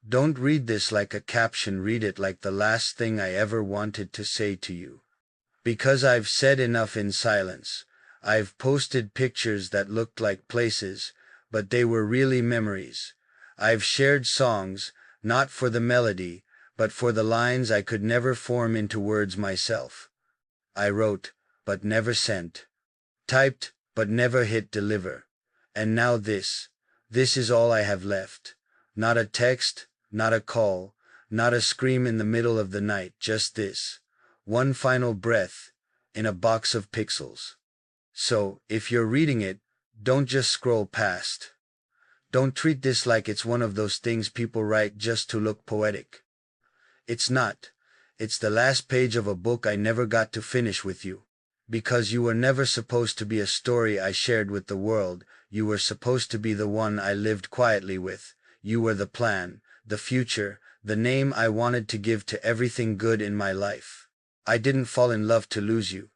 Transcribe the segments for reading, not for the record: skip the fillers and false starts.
Don't read this like a caption, read it like the last thing I ever wanted to say to you. Because I've said enough in silence. I've posted pictures that looked like places, but they were really memories. I've shared songs, not for the melody, but for the lines I could never form into words myself. I wrote, but never sent. Typed, but never hit deliver. And now this is all I have left. Not a text, not a call, not a scream in the middle of the night, just this. One final breath, in a box of pixels. So, if you're reading it, don't just scroll past. Don't treat this like it's one of those things people write just to look poetic. It's not. It's the last page of a book I never got to finish with you. Because you were never supposed to be a story I shared with the world, you were supposed to be the one I lived quietly with. You were the plan, the future, the name I wanted to give to everything good in my life. I didn't fall in love to lose you.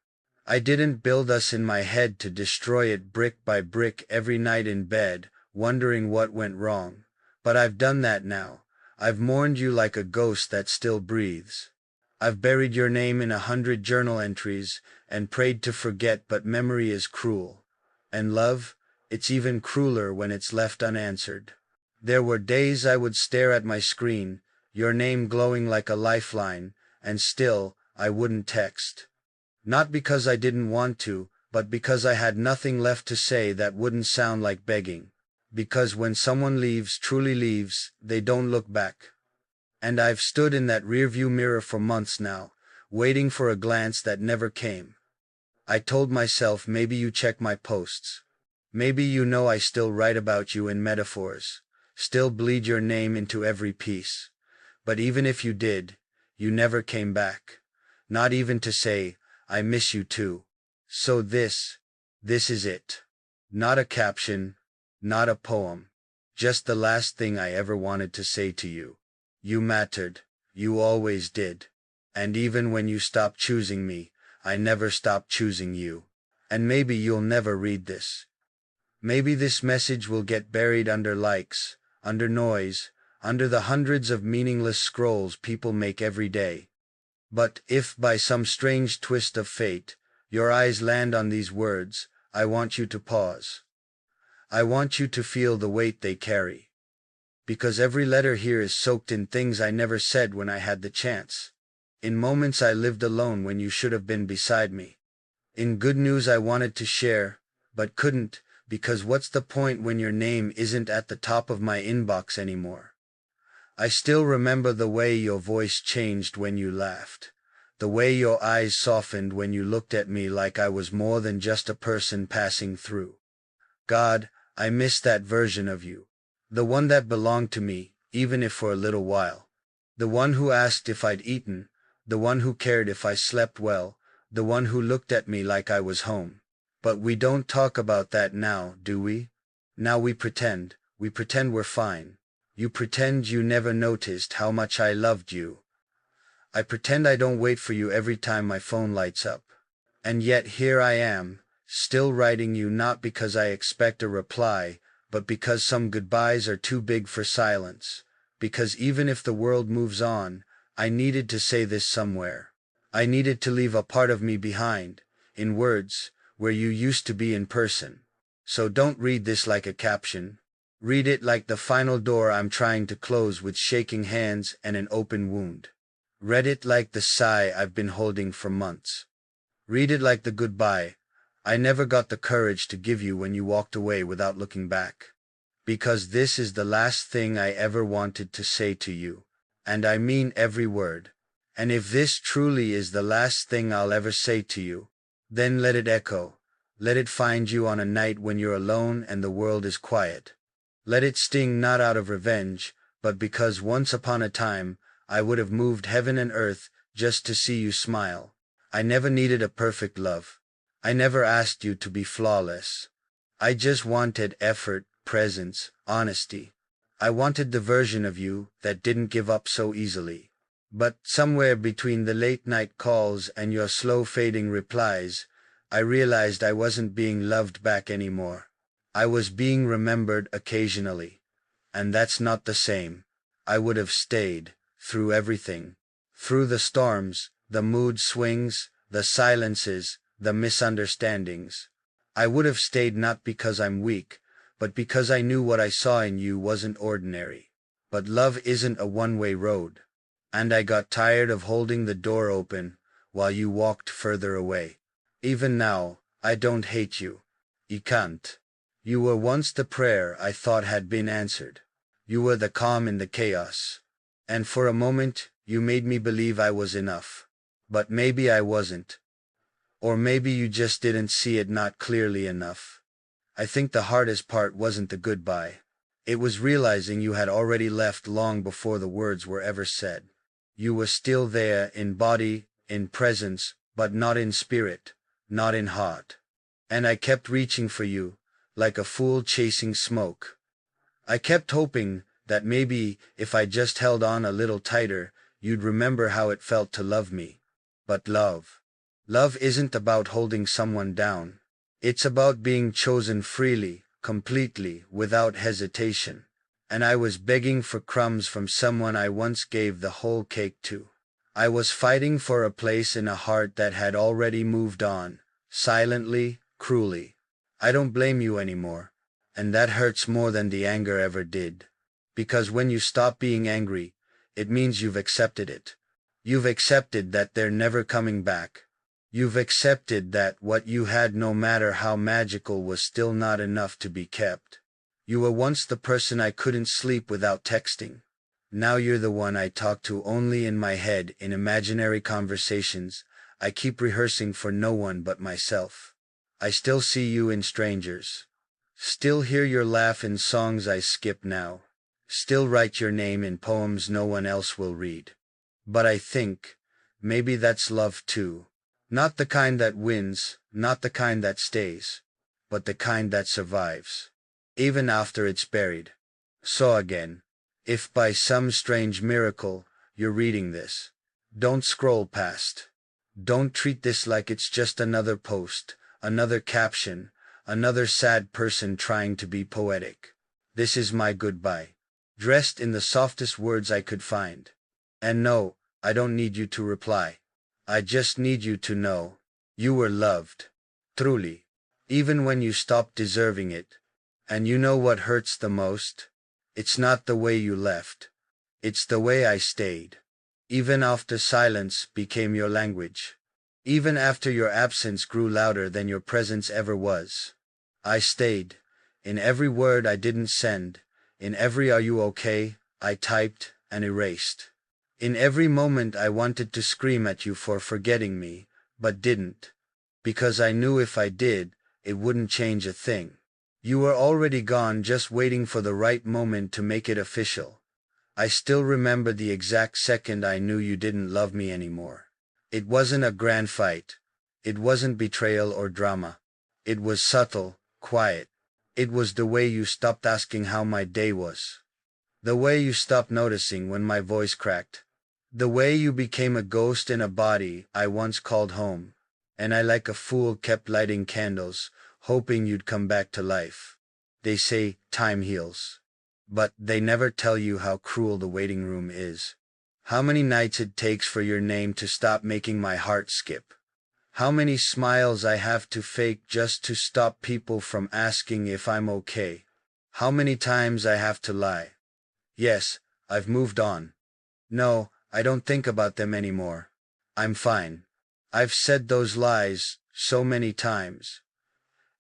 I didn't build us in my head to destroy it brick by brick every night in bed, wondering what went wrong. But I've done that now. I've mourned you like a ghost that still breathes. I've buried your name in 100 journal entries and prayed to forget, but memory is cruel. And love, it's even crueler when it's left unanswered. There were days I would stare at my screen, your name glowing like a lifeline, and still, I wouldn't text. Not because I didn't want to, but because I had nothing left to say that wouldn't sound like begging. Because when someone leaves, truly leaves, they don't look back. And I've stood in that rearview mirror for months now, waiting for a glance that never came. I told myself, maybe you check my posts. Maybe you know I still write about you in metaphors, still bleed your name into every piece. But even if you did, you never came back. Not even to say, I miss you too. So this is it. Not a caption, not a poem. Just the last thing I ever wanted to say to you. You mattered, you always did. And even when you stopped choosing me, I never stopped choosing you. And maybe you'll never read this. Maybe this message will get buried under likes, under noise, under the hundreds of meaningless scrolls people make every day. But if by some strange twist of fate, your eyes land on these words, I want you to pause. I want you to feel the weight they carry. Because every letter here is soaked in things I never said when I had the chance. In moments I lived alone when you should have been beside me. In good news I wanted to share, but couldn't, because what's the point when your name isn't at the top of my inbox anymore? I still remember the way your voice changed when you laughed. The way your eyes softened when you looked at me like I was more than just a person passing through. God, I miss that version of you. The one that belonged to me, even if for a little while. The one who asked if I'd eaten. The one who cared if I slept well. The one who looked at me like I was home. But we don't talk about that now, do we? Now we pretend we're fine. You pretend you never noticed how much I loved you. I pretend I don't wait for you every time my phone lights up. And yet here I am, still writing you, not because I expect a reply, but because some goodbyes are too big for silence. Because even if the world moves on, I needed to say this somewhere. I needed to leave a part of me behind, in words, where you used to be in person. So don't read this like a caption. Read it like the final door I'm trying to close with shaking hands and an open wound. Read it like the sigh I've been holding for months. Read it like the goodbye I never got the courage to give you when you walked away without looking back. Because this is the last thing I ever wanted to say to you. And I mean every word. And if this truly is the last thing I'll ever say to you, then let it echo. Let it find you on a night when you're alone and the world is quiet. Let it sting not out of revenge, but because once upon a time, I would have moved heaven and earth just to see you smile. I never needed a perfect love. I never asked you to be flawless. I just wanted effort, presence, honesty. I wanted the version of you that didn't give up so easily. But somewhere between the late-night calls and your slow-fading replies, I realized I wasn't being loved back anymore. I was being remembered occasionally. And that's not the same. I would have stayed, through everything. Through the storms, the mood swings, the silences, the misunderstandings. I would have stayed not because I'm weak, but because I knew what I saw in you wasn't ordinary. But love isn't a one-way road. And I got tired of holding the door open while you walked further away. Even now, I don't hate you. You can't. You were once the prayer I thought had been answered. You were the calm in the chaos. And for a moment, you made me believe I was enough. But maybe I wasn't. Or maybe you just didn't see it not clearly enough. I think the hardest part wasn't the goodbye. It was realizing you had already left long before the words were ever said. You were still there in body, in presence, but not in spirit, not in heart. And I kept reaching for you, like a fool chasing smoke. I kept hoping that maybe if I just held on a little tighter, you'd remember how it felt to love me. But love isn't about holding someone down. It's about being chosen freely, completely, without hesitation. And I was begging for crumbs from someone I once gave the whole cake to. I was fighting for a place in a heart that had already moved on, silently, cruelly. I don't blame you anymore. And that hurts more than the anger ever did. Because when you stop being angry, it means you've accepted it. You've accepted that they're never coming back. You've accepted that what you had, no matter how magical, was still not enough to be kept. You were once the person I couldn't sleep without texting. Now you're the one I talk to only in my head, in imaginary conversations I keep rehearsing for no one but myself. I still see you in strangers. Still hear your laugh in songs I skip now. Still write your name in poems no one else will read. But I think, maybe that's love too. Not the kind that wins, not the kind that stays, but the kind that survives, even after it's buried. So again, if by some strange miracle you're reading this, don't scroll past. Don't treat this like it's just another post, another caption, another sad person trying to be poetic. This is my goodbye, dressed in the softest words I could find. And no, I don't need you to reply. I just need you to know you were loved, truly, even when you stopped deserving it. And you know what hurts the most? It's not the way you left. It's the way I stayed. Even after silence became your language. Even after your absence grew louder than your presence ever was. I stayed. In every word I didn't send, in every "Are you okay?" I typed and erased. In every moment I wanted to scream at you for forgetting me, but didn't. Because I knew if I did, it wouldn't change a thing. You were already gone, just waiting for the right moment to make it official. I still remember the exact second I knew you didn't love me anymore. It wasn't a grand fight. It wasn't betrayal or drama. It was subtle, quiet. It was the way you stopped asking how my day was. The way you stopped noticing when my voice cracked. The way you became a ghost in a body I once called home. And I, like a fool, kept lighting candles, hoping you'd come back to life. They say time heals. But they never tell you how cruel the waiting room is. How many nights it takes for your name to stop making my heart skip. How many smiles I have to fake just to stop people from asking if I'm okay. How many times I have to lie. Yes, I've moved on. No, I don't think about them anymore. I'm fine. I've said those lies so many times.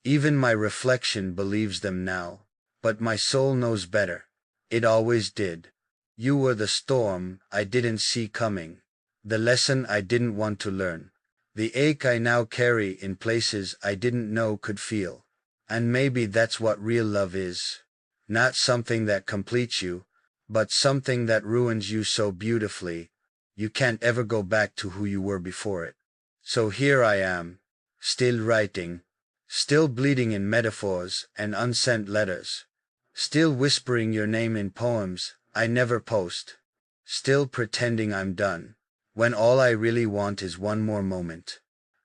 Even my reflection believes them now. But my soul knows better. It always did. You were the storm I didn't see coming. The lesson I didn't want to learn. The ache I now carry in places I didn't know could feel. And maybe that's what real love is. Not something that completes you, but something that ruins you so beautifully, you can't ever go back to who you were before it. So here I am, still writing, still bleeding in metaphors and unsent letters, still whispering your name in poems I never post, still pretending I'm done, when all I really want is one more moment.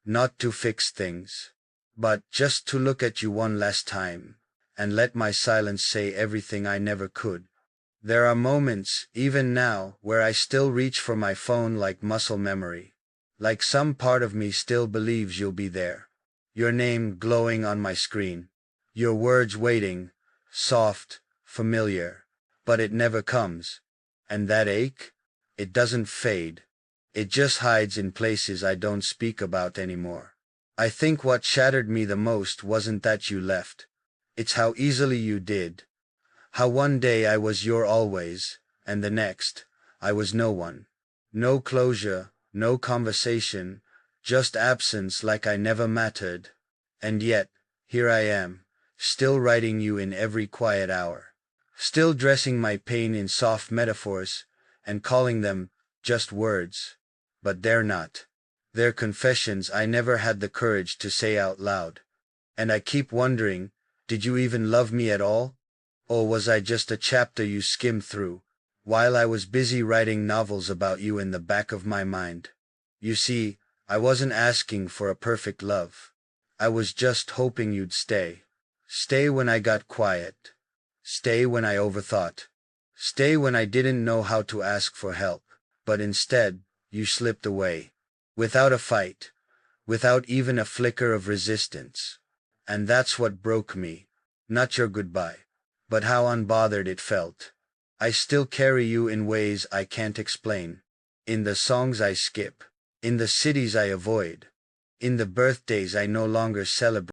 Not to fix things, but just to look at you one last time, and let my silence say everything I never could. There are moments, even now, where I still reach for my phone like muscle memory. Like some part of me still believes you'll be there. Your name glowing on my screen. Your words waiting, soft, familiar. But it never comes. And that ache? It doesn't fade. It just hides in places I don't speak about anymore. I think what shattered me the most wasn't that you left. It's how easily you did. How one day I was your always, and the next, I was no one. No closure, no conversation, just absence like I never mattered. And yet, here I am, still writing you in every quiet hour. Still dressing my pain in soft metaphors, and calling them just words. But they're not. They're confessions I never had the courage to say out loud. And I keep wondering, did you even love me at all? Or was I just a chapter you skimmed through, while I was busy writing novels about you in the back of my mind? You see, I wasn't asking for a perfect love. I was just hoping you'd stay. Stay when I got quiet. Stay when I overthought. Stay when I didn't know how to ask for help. But instead, you slipped away. Without a fight. Without even a flicker of resistance. And that's what broke me. Not your goodbye, but how unbothered it felt. I still carry you in ways I can't explain. In the songs I skip. In the cities I avoid. In the birthdays I no longer celebrate.